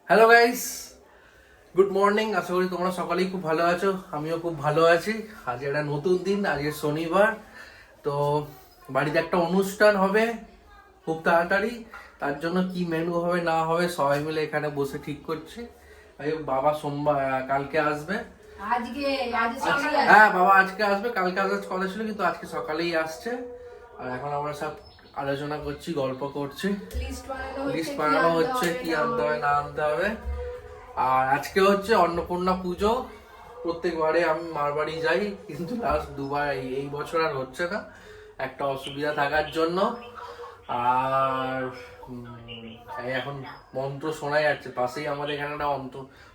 Hello guys, good morning. আশা করি তোমরা সকালেই খুব ভালো আছো, আমিও খুব ভালো আছি। আজ একটা নতুন দিন, আজকে শনিবার। তো বাড়িতে একটা অনুষ্ঠান হবে খুব তাড়াতাড়ি। তার জন্য কি মেনু হবে না হবে সবাই মিলে এখানে বসে ঠিক করছে। বাবা সোমবার কালকে আসবে। হ্যাঁ, বাবা আজকে আসবে, কালকে আসার কথা ছিল কিন্তু আজকে সকালেই আসছে। আর এখন আমরা সব আলোচনা করছি, গল্প করছি, লিস্ট বানানো হচ্ছে কি আনতে হবে না আনতে হবে। আর আজকে হচ্ছে অন্নপূর্ণা পুজো। প্রত্যেকবারে আমি মার বাড়ি যাই, কিন্তু লাস্ট দুবার এই বছর আর হচ্ছে না, একটা অসুবিধা থাকার জন্য। আর এই এখন মন্ত্র শোনা যাচ্ছে, পাশেই আমাদের এখানে একটা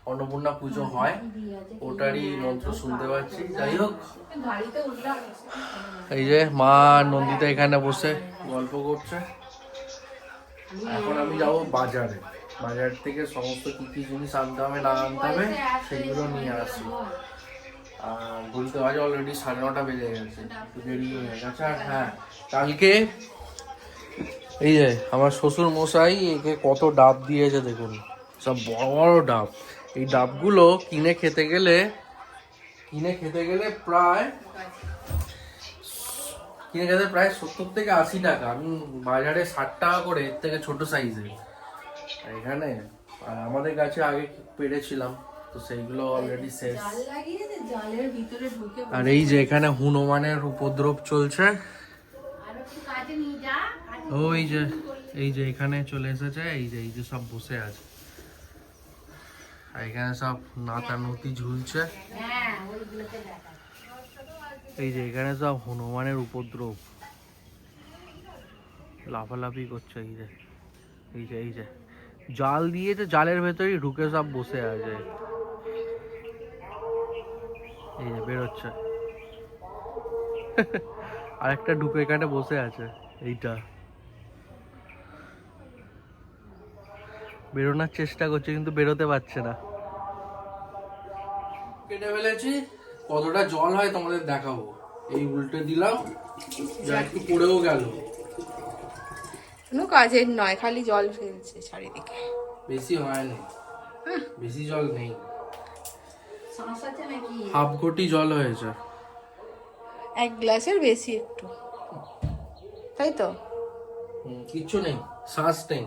অন্নপূর্ণা পুজো হয়, ওটারই মন্ত্র শুনতে পাচ্ছি। যাই হোক, এই যে মা নন্দিতা এখানে বসে গল্প করছে। এখন আমি যাবো বাজারে, বাজার থেকে সমস্ত কি কি জিনিস আনতে হবে না আনতে হবে সেগুলো নিয়ে আসি। আর বলতে বাজে অলরেডি 9:30 বেজে গেছে, একটু দেরি হয়ে গেছে। আর হ্যাঁ, কালকে এই যে আমার শ্বশুর মশাই একে কত ডাব দিয়েছে দেখুন, সব বড় বড় ডাব। এই ডাবগুলো কিনে খেতে গেলে প্রায় 70 থেকে 80 টাকা। আমি বাজারে 60 টাকা করে, এর থেকে ছোট সাইজের এখানে। আর আমাদের কাছে আগে পেরেছিলাম, তো সেইগুলো অলরেডি শেষ। আর এই যে এখানে হনুমানের উপদ্রব চলছে। ওই যে এই যে এখানে চলে এসেছে, এই যে সব বসে আছে, আর এখানে সব নাতানুতি ঝুলছে। এই যে এখানে সব হনুমানের উপদ্রব, লাফালাফি করছে। এই যে জাল দিয়েছে, জালের ভেতরেই ঢুকে সব বসে আছে। এই যে বেরোচ্ছে আর একটা ঢুকে এখানে বসে আছে। এইটা বেরোনোর চেষ্টা করছে কিন্তু বেরোতে পারছে না। কেটে ফেলেছি, কতটা জল হয় তোমাদের দেখাবো। এই উল্টে দিলাম, যা একটু পড়েও গেল। কোনো কাজের নয়, খালি জল ফেলছে চারিদিকে। বেশি হয়নি, বেশি জল নেই, হাফ ঘটি জল হয়েছে। এক গ্লাসের বেশি একটু, তাই তো। কিচ্ছু নেই, শ্বাস নেই।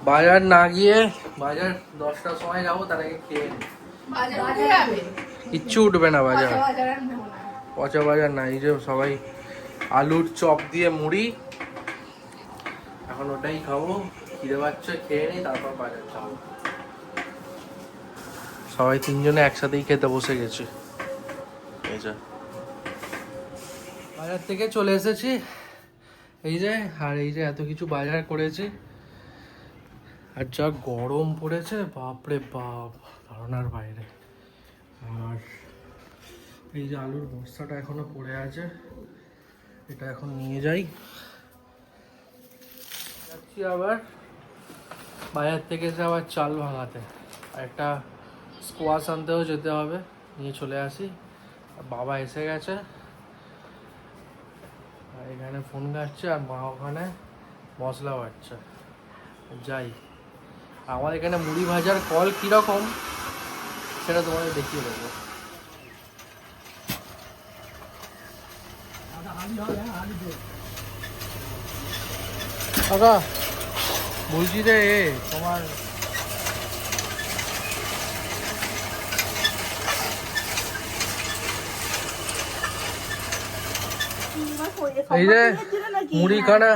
বাজার না গিয়ে, বাজার 10টার সময় যাবো, তার আগে খেয়ে নিই। কিচ্ছু উঠবে না বাজার, পচা বাজার না। এই যে সবাই আলুর চপ দিয়ে মুড়ি, এখন ওটাই খাবো। খিদে পাচ্ছে, খেয়ে নিই, তারপর বাজার যাবো। সবাই তিনজনে একসাথেই খেতে বসে গেছি। এই যে বাজার থেকে চলে এসেছি, এই যে। আর এই যে এত কিছু বাজার করেছি, আর যা গরম পড়েছে বাপরে বাপ, ধারণার বাইরে। আর এই যে আলুর বস্তাটা এখনো পড়ে আছে, এটা এখন নিয়ে যাই। যাচ্ছি আবার বাজার থেকে এসে আবার চাল ভাঙাতে, আর একটা স্কোয়াশ আনতেও যেতে হবে, নিয়ে চলে আসি। বাবা এসে গেছে, আর এখানে ফোন ঘাটছে, আর মা ওখানে মশলা বাটছে। যাই, আমার এখানে মুড়ি ভাজার কল কীরকম সেটা তোমাদের দেখিয়ে দেবো। দাদা বলছি রে, তোমার এই যে মুড়িখানা,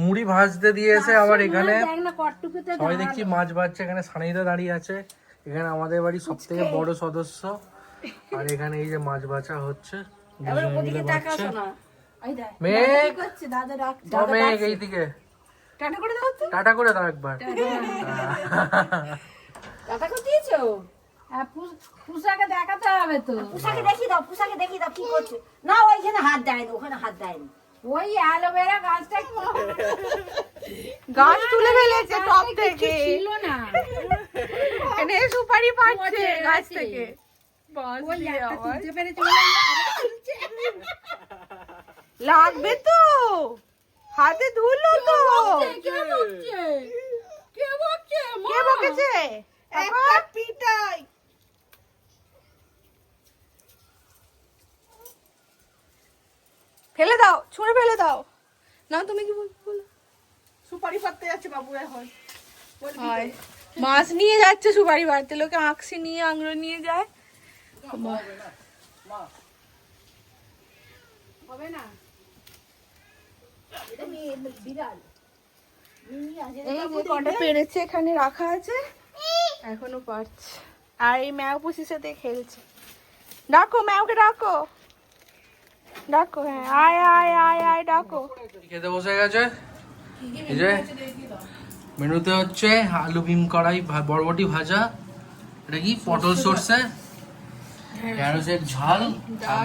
মুড়ি ভাজতে দিয়েছে আবার এখানে। সবাই দেখছি মাছ ভাজছে, এখানে সানিদা দাঁড়িয়ে আছে। এখানে আমাদের বাড়ির সব থেকে বড় সদস্য। আর এখানে এই যে মাছ ভাজা হচ্ছে, মেঘ এইদিকে টাটা করে দাও একবার। পুষাকে দেখাতে হবে তো। পুষাকে দেখি দাও কি করছে। না ওইখানে হাত দেয়নি, ওখানে হাত দেয়নি। ওই অ্যালোভেরা গাছটা গাছ তুলে ফেলেছে টপ থেকে, ছিল না, এখানে সুপারি পাচ্ছে গাছ থেকে। ওই একটা তুলতে পেরেছে, লাগবে তো, হাতে ধুলো তো। কে বকছে? রেখেছে একটা পিটাই। ফেলে দাও, ছুঁড়ে ফেলে দাও। না তুমি কি বলো? সুপারি পাততে যাচ্ছে বাবু এখন। হয় মাছ নিয়ে যাচ্ছে সুপারি বাড়তে, লোকে আঁকশি নিয়ে আংড়ো নিয়ে যায়। হবে না এটা বিড়াল এই যে কটা পেরেছে এখানে রাখা আছে, এখনো পারছে। আর এই ম্যাও পুষির সাথে খেলছে। ডাকো ম্যাওকে, ডাকো ডাকো, হ্যাঁ আয় আয় আয় আয় ডাকো। খেতে বসে গেছে। এই যে মেনুতে হচ্ছে আলু ভীম কড়াই, বরবটি ভাজা, এটা কি পটল সর্ষে, ঢেঁড়সের ঝাল,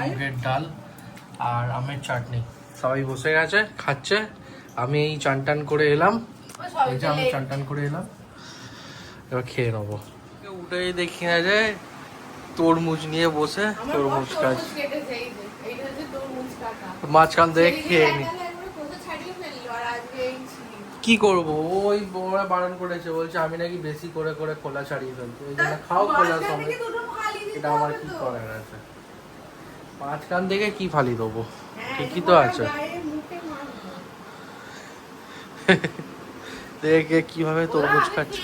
মুগের ডাল আর আমের চাটনি। সবাই বসে গেছে খাচ্ছে। আমি এই চান টান করে এলাম, এই যে আমি চান টান করে এলাম, এবার খেয়ে নেবো। উঠেই দেখি না যে তরমুজ নিয়ে বসে তরমুজ খাচ্ছে। মাঝখান থেকে খেয়ে নি, কি করবো? ওই বড় বারণ করেছে, বলছে আমি নাকি বেশি করে করে খোলা ছাড়িয়ে ফেলছি, ওই জন্য খাও খোলার সময়। এটা আমার কি করার আছে? মাঝখান থেকে কি ফালি দেবো? ঠিকই তো আছে। দেখে কিভাবে তরমুজ খাচ্ছে।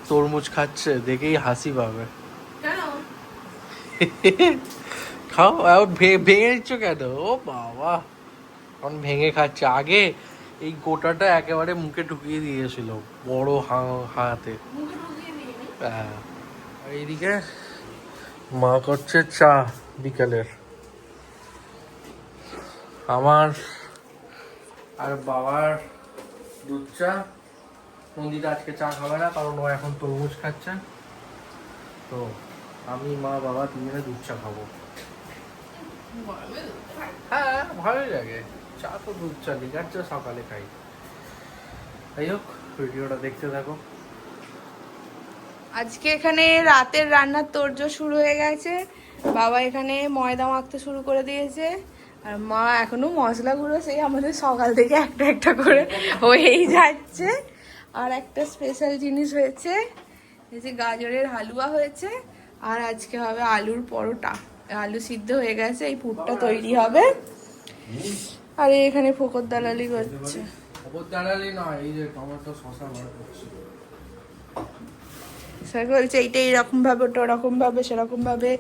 তরমুজ খাচ্ছে দেখেই হাসি পাবে। খাও, ভেঙে দিচ্ছ কেন? ও বাবা, এখন ভেঙে খাচ্ছে। আগে এই গোটাটা একেবারে মুখে ঢুকিয়ে দিয়েছিল বড় হাতে। হ্যাঁ, এইদিকে মা করছে চা বিকালের। আমার আর বাবার দুধ চা। নন্দিতা আজকে চা খাবে না, কারণ ও এখন তরমুজ খাচ্ছে। তো আমি মা বাবা তিনজনে দুধ চা খাবো। হ্যাঁ ভালোই লাগে চা, তো দুধ চা লিকার চা সকালে খাই। যাই হোক, ভিডিওটা দেখতে থাকো। আজকে এখানে রাতের রান্নার তোড়জোড় শুরু হয়ে গেছে। বাবা এখানে ময়দা মাখতে শুরু করে দিয়েছে, আর মা এখনো মশলা গুঁড়ো সেই আমাদের সকাল থেকে একটা একটা করে হয়েই যাচ্ছে। আর একটা স্পেশাল জিনিস হয়েছে, এই যে গাজরের হালুয়া হয়েছে, আর আজকে হবে আলুর পরোটা। আলু সিদ্ধ হয়ে গেছে, এই পুরটা তৈরি হবে। আর এখানে ফোকর দালালি করছে। খবর দাঁড়ালি নয়, এই যে টমেটো শসা বার করছি। স্যার বলছে এইটা এইরকম ভাবে, ওটা ওরকম ভাবে, সেরকম ভাবে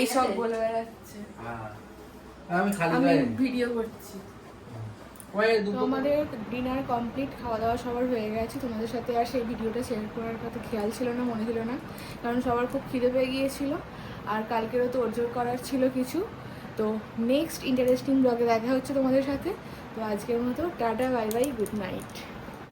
এইসব বলে বেড়াচ্ছে। আমি খালি আমি গায়ে ভিডিও করছি। তো আমাদের ডিনার কমপ্লিট, খাওয়া দাওয়া সবার হয়ে গেছে। তোমাদের সাথে আর সেই ভিডিওটা শেয়ার করার কথা খেয়াল ছিল না, মনে ছিল না, কারণ সবার খুব খিদে পেয়ে গিয়েছিল। আর কালকেরও তোড়জোড় করার ছিল কিছু। তো নেক্সট ইন্টারেস্টিং ব্লগে দেখা হচ্ছে তোমাদের সাথে। তো আজকের মতো tata, bye bye, good night.